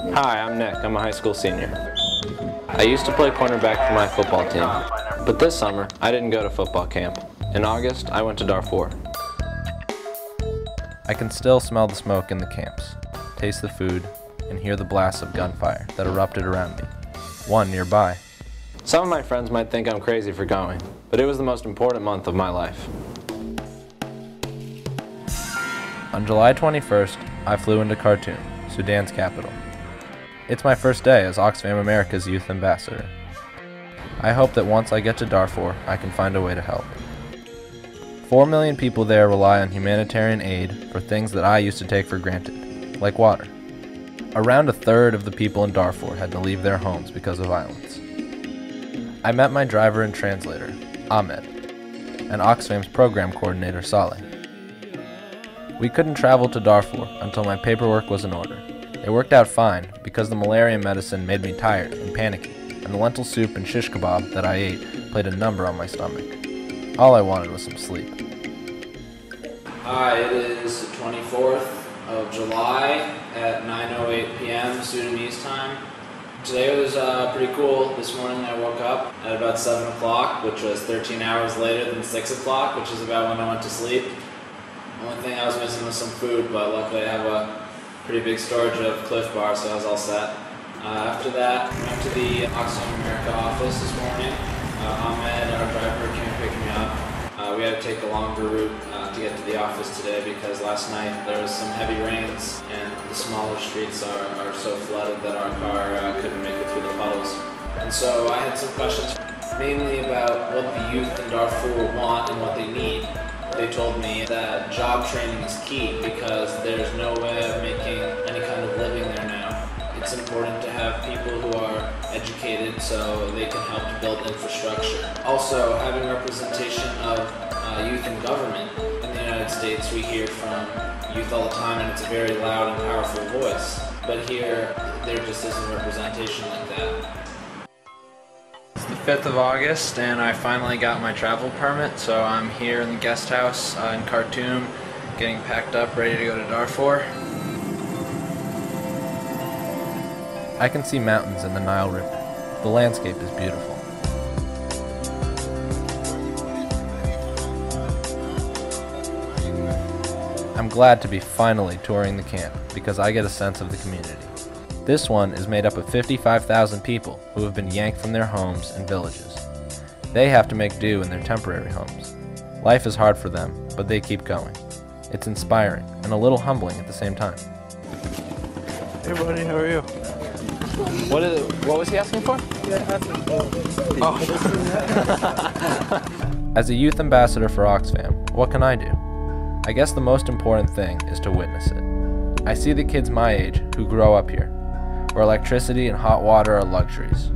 Hi, I'm Nick. I'm a high school senior. I used to play cornerback for my football team, but this summer I didn't go to football camp. In August, I went to Darfur. I can still smell the smoke in the camps, taste the food, and hear the blasts of gunfire that erupted around me, one nearby. Some of my friends might think I'm crazy for going, but it was the most important month of my life. On July 21st, I flew into Khartoum, Sudan's capital. It's my first day as Oxfam America's Youth Ambassador. I hope that once I get to Darfur, I can find a way to help. 4 million people there rely on humanitarian aid for things that I used to take for granted, like water. Around a third of the people in Darfur had to leave their homes because of violence. I met my driver and translator, Ahmed, and Oxfam's program coordinator, Saleh. We couldn't travel to Darfur until my paperwork was in order. It worked out fine because the malaria medicine made me tired and panicky, and the lentil soup and shish kebab that I ate played a number on my stomach. All I wanted was some sleep. Hi, it is the 24th of July at 9:08 p.m. Sudanese time. Today was pretty cool. This morning I woke up at about 7 o'clock, which was 13 hours later than 6 o'clock, which is about when I went to sleep. The only thing I was missing was some food, but luckily I have a pretty big storage of Cliff Bar, so I was all set. After that, I went to the Oxfam America office this morning. Ahmed, our driver, came and picked me up. We had to take a longer route to get to the office today because last night there was some heavy rains and the smaller streets are so flooded that our car couldn't make it through the puddles. And so I had some questions, mainly about what the youth in Darfur want and what they need. They told me that job training is key because there's no way of making any kind of living there now. It's important to have people who are educated so they can help to build infrastructure. Also, having representation of youth in government. In the United States, we hear from youth all the time and it's a very loud and powerful voice. But here, there just isn't representation like that. It's the 5th of August and I finally got my travel permit, so I'm here in the guest house in Khartoum, getting packed up, ready to go to Darfur. I can see mountains in the Nile River. The landscape is beautiful. I'm glad to be finally touring the camp because I get a sense of the community. This one is made up of 55,000 people who have been yanked from their homes and villages. They have to make do in their temporary homes. Life is hard for them, but they keep going. It's inspiring and a little humbling at the same time. Hey buddy, how are you? What was he asking for? Oh. As a youth ambassador for Oxfam, what can I do? I guess the most important thing is to witness it. I see the kids my age who grow up here, where electricity and hot water are luxuries.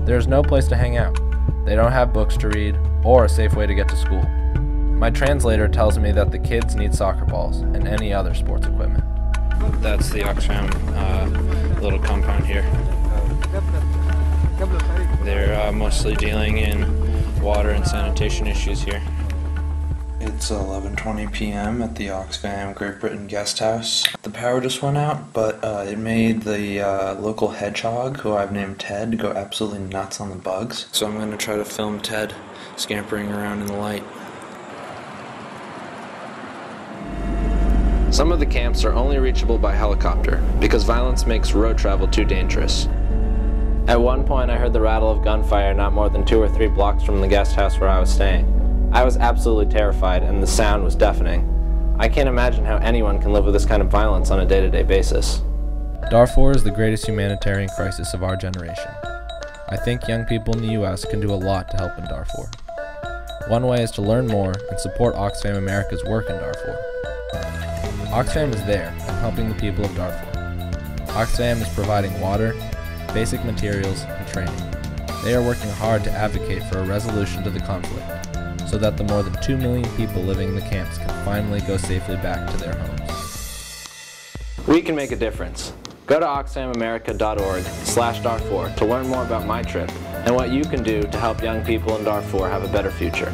There's no place to hang out. They don't have books to read or a safe way to get to school. My translator tells me that the kids need soccer balls and any other sports equipment. That's the Oxfam little compound here. They're mostly dealing in water and sanitation issues here. It's 11:20 p.m. at the Oxfam Great Britain guest house. The power just went out, but it made the local hedgehog, who I've named Ted, go absolutely nuts on the bugs. So I'm going to try to film Ted scampering around in the light. Some of the camps are only reachable by helicopter because violence makes road travel too dangerous. At one point I heard the rattle of gunfire not more than 2 or 3 blocks from the guest house where I was staying. I was absolutely terrified and the sound was deafening. I can't imagine how anyone can live with this kind of violence on a day-to-day basis. Darfur is the greatest humanitarian crisis of our generation. I think young people in the US can do a lot to help in Darfur. One way is to learn more and support Oxfam America's work in Darfur. Oxfam is there and helping the people of Darfur. Oxfam is providing water, basic materials, and training. They are working hard to advocate for a resolution to the conflict, so that the more than 2 million people living in the camps can finally go safely back to their homes. We can make a difference. Go to oxfamamerica.org/Darfur to learn more about my trip and what you can do to help young people in Darfur have a better future.